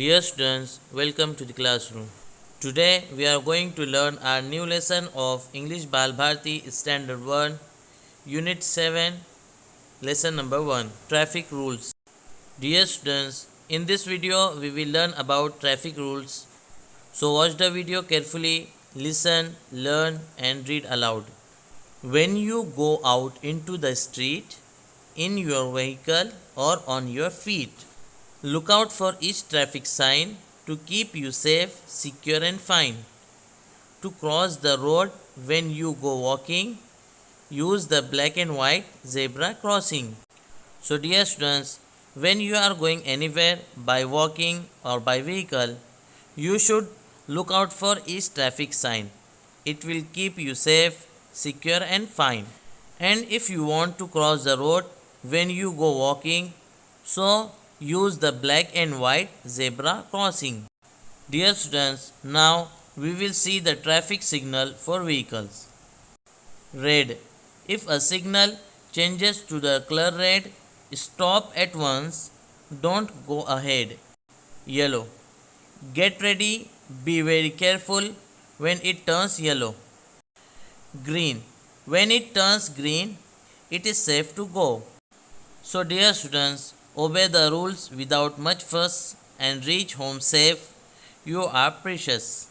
Dear students, welcome to the classroom. Today we are going to learn our new lesson of English Balbharti Standard 1, Unit 7, Lesson number 1, Traffic Rules. Dear students, in this video we will learn about traffic rules. So watch the video carefully, listen, learn and read aloud. When you go out into the street, in your vehicle or on your feet, look out for each traffic sign to keep you safe, secure and fine. To cross the road when you go walking, use the black and white zebra crossing. So dear students, when you are going anywhere by walking or by vehicle, you should look out for each traffic sign. It will keep you safe, secure and fine. And if you want to cross the road when you go walking, so use the black and white zebra crossing. Dear students, now we will see the traffic signal for vehicles. Red. If a signal changes to the color red, stop at once, don't go ahead. Yellow. Get ready, be very careful when it turns yellow. Green. When it turns green, it is safe to go. So dear students, obey the rules without much fuss and reach home safe. You are precious.